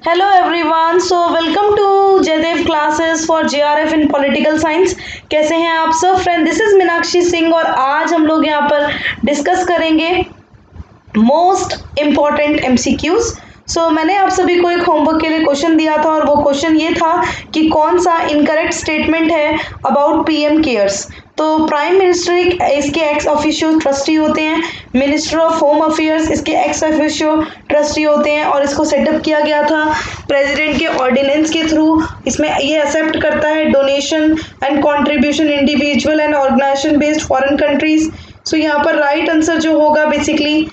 Hello everyone, so welcome to Jaidev classes for JRF in political science. कैसे हैं आप सब friend? This is Meenakshi Singh और आज हम लोग यहाँ पर डिस्कस करेंगे मोस्ट इम्पॉर्टेंट एमसीक्यूज। सो मैंने आप सभी को एक होमवर्क के लिए क्वेश्चन दिया था और वो क्वेश्चन ये था कि कौन सा इनकरेक्ट स्टेटमेंट है अबाउट पीएम केयर्स। तो प्राइम मिनिस्टर इसके एक्स ऑफिशियो ट्रस्टी होते हैं, मिनिस्टर ऑफ होम अफेयर्स इसके एक्स ऑफिशियो ट्रस्टी होते हैं और इसको सेटअप किया गया था प्रेसिडेंट के ऑर्डिनेंस के थ्रू। इसमें ये एक्सेप्ट करता है donation and contribution individual and organisation based foreign countries. So यहाँ पर राइट आंसर जो होगा बेसिकली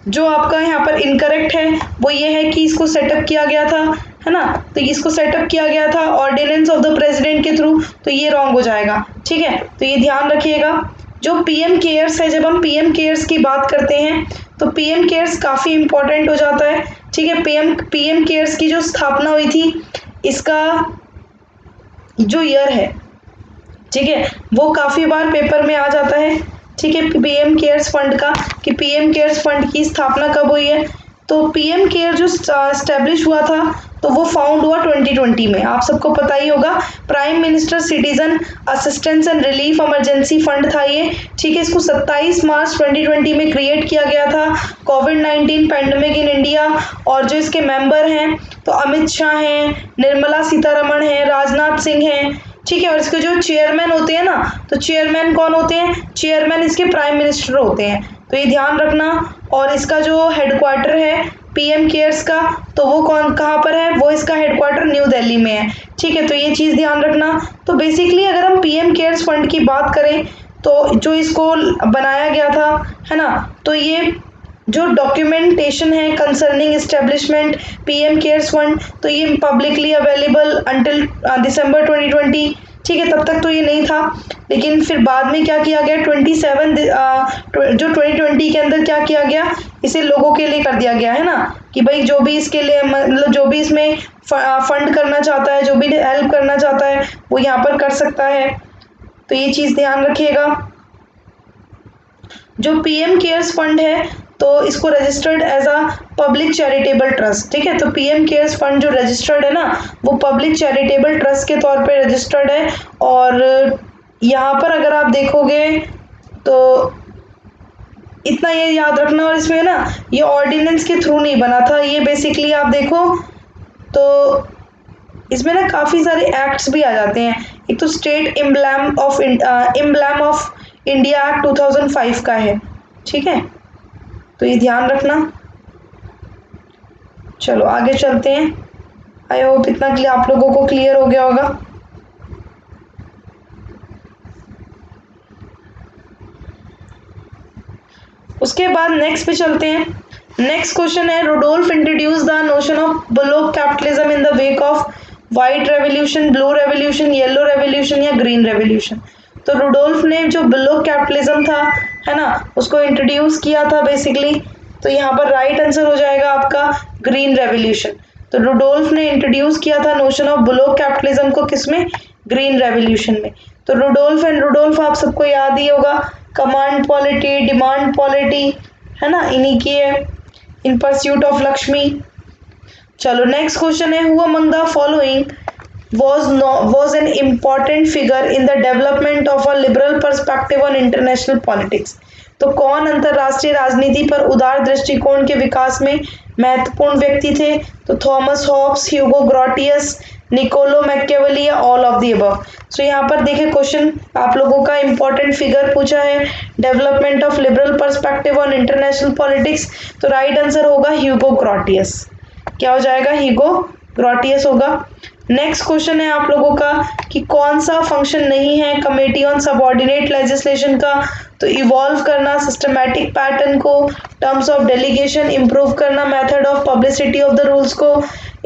जो आपका यहाँ पर इनकरेक्ट है वो ये है कि इसको सेटअप किया गया था, है ना। तो इसको सेटअप किया गया था ऑर्डिनेंस ऑफ द प्रेसिडेंट के थ्रू, तो ये रॉन्ग हो जाएगा। ठीक है, तो ये ध्यान रखिएगा। जो पीएम केयर्स है, जब हम पीएम केयर्स की बात करते हैं तो पीएम केयर्स काफ़ी इंपॉर्टेंट हो जाता है। ठीक है, पीएम केयर्स की जो स्थापना हुई थी, इसका जो ईयर है, ठीक है, वो काफ़ी बार पेपर में आ जाता है। ठीक है, पीएम केयर्स फंड का कि पीएम केयर्स फंड की स्थापना कब हुई है। तो पीएम केयर जो स्टैब्लिश हुआ था तो वो फाउंड हुआ 2020 में। आप सबको पता ही होगा, prime minister citizen assistance and relief emergency fund था ये। ठीक है, इसको 27 मार्च 2020 में क्रिएट किया गया था कोविड-19 पैंडेमिक इन इंडिया। और जो इसके मेंबर हैं तो अमित शाह हैं, निर्मला सीतारमण हैं, राजनाथ सिंह हैं। ठीक है, और इसके जो चेयरमैन होते हैं ना, तो चेयरमैन कौन होते हैं? चेयरमैन इसके प्राइम मिनिस्टर होते हैं, तो ये ध्यान रखना। और इसका जो हेडक्वार्टर है पीएम केयर्स का, तो वो कहाँ पर है? वो इसका हेडक्वार्टर न्यू दिल्ली में है। ठीक है, तो ये चीज़ ध्यान रखना। तो बेसिकली अगर हम पीएम केयर्स फंड की बात करें तो जो इसको बनाया गया था, है ना, तो ये जो डॉक्यूमेंटेशन है concerning establishment PM cares fund, तो ये पब्लिकली अवेलेबल अंटिल दिसंबर 2020। ठीक है, तब तक तो ये नहीं था, लेकिन फिर बाद में क्या किया गया जो 2020 के अंदर क्या किया गया, इसे लोगों के लिए कर दिया गया, है ना, कि भाई जो भी इसके लिए मतलब जो भी इसमें फंड करना चाहता है, जो भी हेल्प करना चाहता है वो यहाँ पर कर सकता है। तो ये चीज़ ध्यान रखिएगा। जो पीएम केयर्स फंड है तो इसको registered as a public charitable trust. ठीक है, तो पीएम केयर्स फंड जो रजिस्टर्ड है ना, वो पब्लिक चैरिटेबल ट्रस्ट के तौर पे रजिस्टर्ड है। और यहाँ पर अगर आप देखोगे तो इतना ये याद रखना, और इसमें ना ये ऑर्डिनेंस के थ्रू नहीं बना था, ये बेसिकली आप देखो तो इसमें ना काफ़ी सारे एक्ट्स भी आ जाते हैं। एक तो state emblem of India act 2005 का है। ठीक है, तो ये ध्यान रखना। चलो आगे चलते हैं। आई होप इतना आप लोगों को क्लियर हो गया होगा। उसके बाद नेक्स्ट पे चलते हैं। नेक्स्ट क्वेश्चन है, Rudolph introduce the notion of bullock capitalism in the wake of white revolution, blue revolution, yellow revolution या ग्रीन रेवोल्यूशन। तो रुडोल्फ ने जो बुलोक कैपिटलिज्म था, है ना, उसको इंट्रोड्यूस किया था बेसिकली। तो यहाँ पर राइट आंसर हो जाएगा आपका ग्रीन रेवोल्यूशन। तो रुडोल्फ ने इंट्रोड्यूस किया था नोशन ऑफ बुलोक कैपिटलिज्म को, किसमें? ग्रीन रेवोल्यूशन में। तो रुडोल्फ एंड रुडोल्फ आप सबको याद ही होगा, कमांड पॉलिटी, डिमांड पॉलिटी, है ना, इन्हीं की है, इन परस्यूट ऑफ लक्ष्मी। चलो नेक्स्ट क्वेश्चन है, who among the following was an important figure in the development of a liberal perspective on international politics। तो कौन अंतरराष्ट्रीय राजनीति पर उदार दृष्टिकोण के विकास में महत्वपूर्ण व्यक्ति थे? तो थॉमस हॉब्स, ह्यूगो ग्रोटियस, निकोलो मैकियावेली या ऑल ऑफ द अबव। सो यहाँ पर देखिए क्वेश्चन आप लोगों का इंपॉर्टेंट फिगर पूछा है, development of liberal perspective on international politics. तो राइट आंसर होगा ह्यूगो ग्रोटियस। क्या हो जाएगा? ह्यूगो ग्रोटियस होगा। नेक्स्ट क्वेश्चन है आप लोगों का कि कौन सा फंक्शन नहीं है कमेटी ऑन सबऑर्डिनेट लेजिस्लेशन का? तो इवॉल्व करना सिस्टमैटिक पैटर्न को, टर्म्स ऑफ डेलीगेशन इंप्रूव करना, method of publicity of the rules को,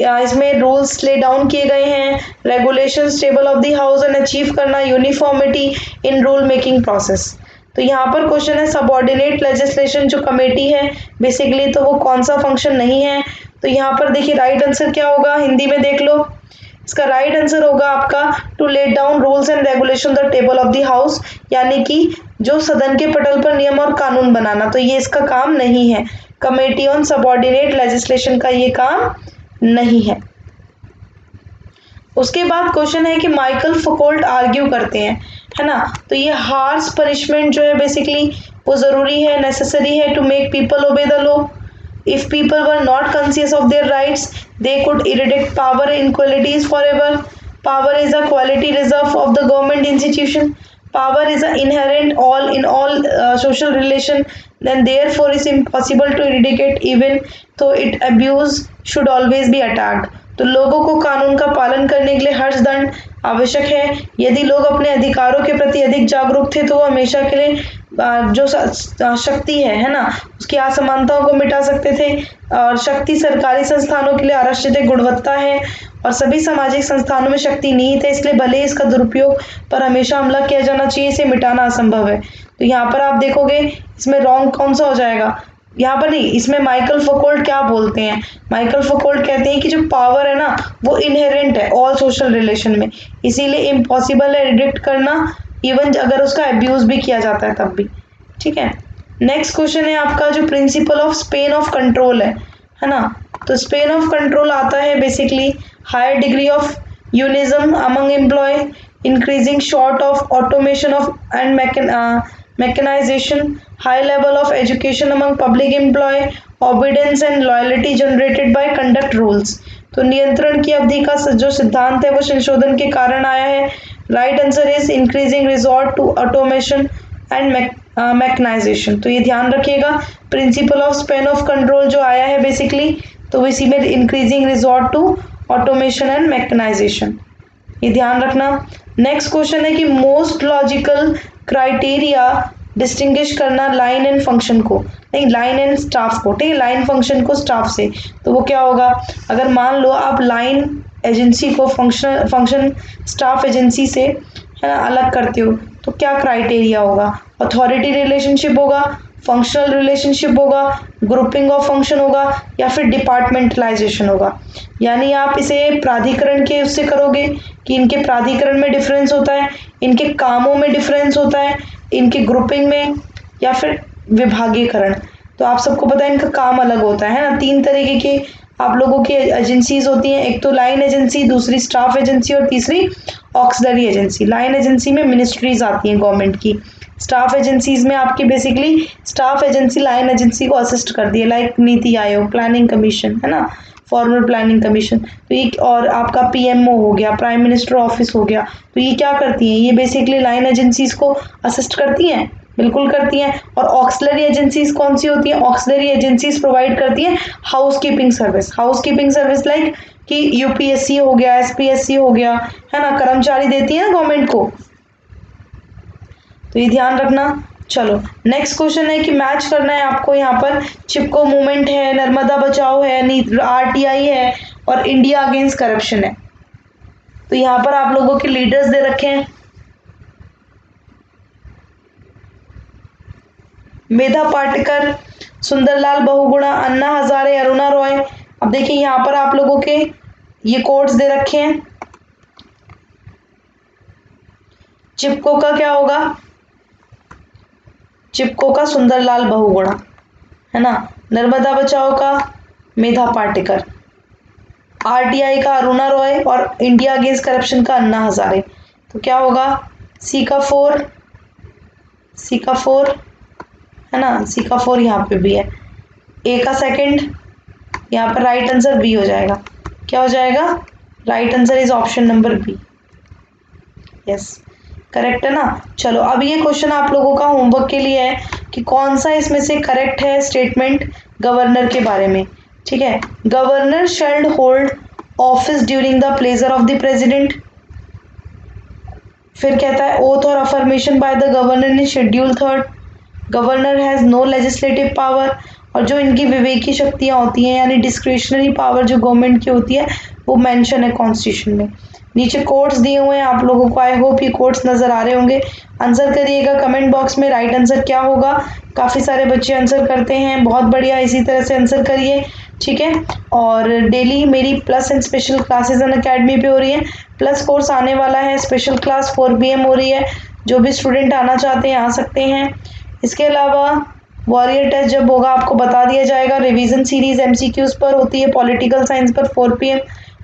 या इसमें रूल्स ले डाउन किए गए हैं, regulation table of the house and achieve करना uniformity in rule making process. तो यहाँ पर क्वेश्चन है सबऑर्डिनेट लेजिस्लेशन जो कमेटी है बेसिकली, तो वो कौन सा फंक्शन नहीं है? तो यहाँ पर देखिए राइट आंसर क्या होगा, हिंदी में देख लो। इसका राइट आंसर होगा आपका to let down rules and regulation the table of the house, यानी कि जो सदन के पटल पर नियम और कानून बनाना, तो ये इसका काम नहीं है। कमेटी ऑन सबऑर्डिनेट लेजिस्लेशन का ये काम नहीं है। उसके बाद क्वेश्चन है कि माइकल फुकोल्ट आर्ग्यू करते हैं, है ना, तो ये हार्श पनिशमेंट जो है बेसिकली वो ज़रूरी है, नेसेसरी है to make people obey the law. If people were not conscious of their rights they could eradicate power inequalities for ever. Power is a quality reserve of the government institution. Power is inherent in all social relation, then therefore is impossible to eradicate even though it abuse should always be attacked। तो लोगों को कानून का पालन करने के लिए हर्ष दंड आवश्यक है। यदि लोग अपने अधिकारों के प्रति अधिक जागरूक थे तो वो हमेशा के लिए जो शक्ति है ना, उसकी असमानताओं को मिटा सकते थे। और शक्ति सरकारी संस्थानों के लिए आरक्षित गुणवत्ता है और सभी सामाजिक संस्थानों में शक्ति निहित है, इसलिए भले इसका दुरुपयोग पर हमेशा हमला किया जाना चाहिए, इसे मिटाना असंभव है। तो यहाँ पर आप देखोगे इसमें रॉन्ग कौन सा हो जाएगा, यहाँ पर नहीं, इसमें माइकल फुकोल्ट क्या बोलते हैं, माइकल फुकोल्ट कहते हैं कि जो पावर है ना वो इनहेरेंट है ऑल सोशल रिलेशन में, इसीलिए इम्पॉसिबल है रिडिक्ट करना, इवन अगर उसका अब्यूज भी किया जाता है तब भी। ठीक है, नेक्स्ट क्वेश्चन है आपका जो principle of span of control है ना, तो स्पेन ऑफ कंट्रोल आता है basically higher degree of unionism among employ, increasing short of automation of and mechanisation, high level of education among public employ, obedience and loyalty generated by conduct rules. तो नियंत्रण की अवधि का जो सिद्धांत है वो संशोधन के कारण आया है। Right answer is increasing resort to automation and mechanisation. तो ये ध्यान रखिएगा, principle of span of control जो आया है बेसिकली, तो इसी में increasing resort to automation and mechanisation, ये ध्यान रखना। नेक्स्ट क्वेश्चन है कि मोस्ट लॉजिकल क्राइटेरिया डिस्टिंग्विश करना लाइन एंड फंक्शन को, नहीं लाइन एंड स्टाफ को, ठीक है, लाइन फंक्शन को स्टाफ से, तो वो क्या होगा, अगर मान लो आप लाइन एजेंसी को फंक्शन स्टाफ एजेंसी से, है ना, अलग करते हो तो क्या क्राइटेरिया होगा, अथॉरिटी रिलेशनशिप होगा, फंक्शनल रिलेशनशिप होगा, ग्रुपिंग ऑफ फंक्शन होगा, या फिर डिपार्टमेंटलाइजेशन होगा। यानी आप इसे प्राधिकरण के उससे करोगे कि इनके प्राधिकरण में डिफरेंस होता है, इनके कामों में डिफरेंस होता है, इनके ग्रुपिंग में, या फिर विभागीकरण। तो आप सबको पता है इनका काम अलग होता है ना, 3 तरीके के आप लोगों की एजेंसीज होती हैं, एक तो लाइन एजेंसी, दूसरी स्टाफ एजेंसी और तीसरी ऑक्सिलरी एजेंसी। लाइन एजेंसी में मिनिस्ट्रीज आती हैं गवर्नमेंट की, स्टाफ एजेंसीज में आपकी basically staff agency line agency को असिस्ट करती है, like NITI Aayog, planning commission, है ना, फॉर्मल प्लानिंग कमीशन, तो ये, और आपका पीएमओ हो गया, प्राइम मिनिस्टर ऑफिस हो गया, तो ये क्या करती हैं, ये बेसिकली लाइन एजेंसीज को असिस्ट करती हैं, बिल्कुल करती हैं। और ऑक्सिलरी एजेंसीज कौन सी होती हैं, ऑक्सिलरी एजेंसीज प्रोवाइड करती हैं हाउस कीपिंग सर्विस लाइक कि यूपीएससी हो गया, एसपीएससी हो गया, है ना, कर्मचारी देती है गवर्नमेंट को, तो ये ध्यान रखना। चलो नेक्स्ट क्वेश्चन है कि मैच करना है आपको, यहाँ पर चिपको मूवमेंट है, नर्मदा बचाओ है, आरटीआई है और इंडिया अगेंस्ट करप्शन है। तो यहाँ पर आप लोगों के लीडर्स दे रखे हैं, मेधा पाटकर, सुंदरलाल बहुगुणा, अन्ना हजारे, अरुणा रॉय। अब देखिए यहाँ पर आप लोगों के ये कोड्स दे रखे हैं, चिपको का क्या होगा, चिपको का सुंदरलाल बहुगुणा, है ना, नर्मदा बचाओ का मेधा पाटकर, आरटीआई का अरुणा रॉय और इंडिया अगेंस्ट करप्शन का अन्ना हजारे। तो क्या होगा, सी का 4 है ना, सी का 4 यहाँ पे भी है, ए का 2, यहाँ पर राइट आंसर बी हो जाएगा। क्या हो जाएगा, right answer is option number B, yes correct है ना। चलो अब ये क्वेश्चन आप लोगों का होमवर्क के लिए है कि कौन सा इसमें से करेक्ट है स्टेटमेंट गवर्नर के बारे में। ठीक है, governor shall hold office during the pleasure of the president. फिर कहता है ओथ और affirmation by the governor in schedule 3, governor has no legislative power. और जो इनकी विवेकी शक्तियां होती हैं यानी डिस्क्रिशनरी पावर जो गवर्नमेंट की होती है वो मेंशन है कॉन्स्टिट्यूशन में। नीचे कोट्स दिए हुए हैं आप लोगों को, आई होप ये कोट्स नजर आ रहे होंगे। आंसर करिएगा कमेंट बॉक्स में, राइट आंसर क्या होगा। काफ़ी सारे बच्चे आंसर करते हैं, बहुत बढ़िया, इसी तरह से आंसर करिए। ठीक है, और डेली मेरी plus and special classes Unacademy पे हो रही है। प्लस कोर्स आने वाला है, स्पेशल क्लास 4 PM हो रही है, जो भी स्टूडेंट आना चाहते हैं आ सकते हैं। इसके अलावा वॉरियर टेस्ट जब होगा आपको बता दिया जाएगा। रिवीजन सीरीज एमसीक्यूज पर होती है, पॉलिटिकल साइंस पर 4 PM।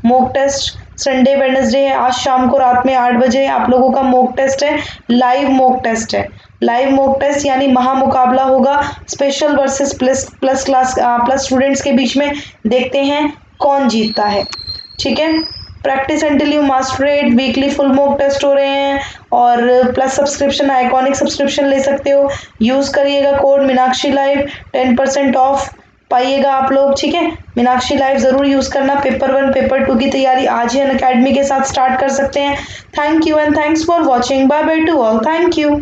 Mock test Sunday Wednesday है, आज शाम को रात में 8 बजे आप लोगों का मॉक टेस्ट है, लाइव मॉक टेस्ट है। लाइव मॉक टेस्ट यानी महामुकाबला होगा स्पेशल वर्सेस प्लस स्टूडेंट्स के बीच में, देखते हैं कौन जीतता है। ठीक है, practice until you master it, weekly full mock test हो रहे हैं और प्लस सब्सक्रिप्शन आइकॉनिक सब्सक्रिप्शन ले सकते हो। यूज करिएगा कोड मीनाक्षी लाइव, 10% ऑफ पाइएगा आप लोग। ठीक है, मीनाक्षी लाइव जरूर यूज करना। पेपर 1 पेपर 2 की तैयारी आज ही अनअकैडमी के साथ स्टार्ट कर सकते हैं। Thank you and thanks for watching. Bye bye to all, thank you.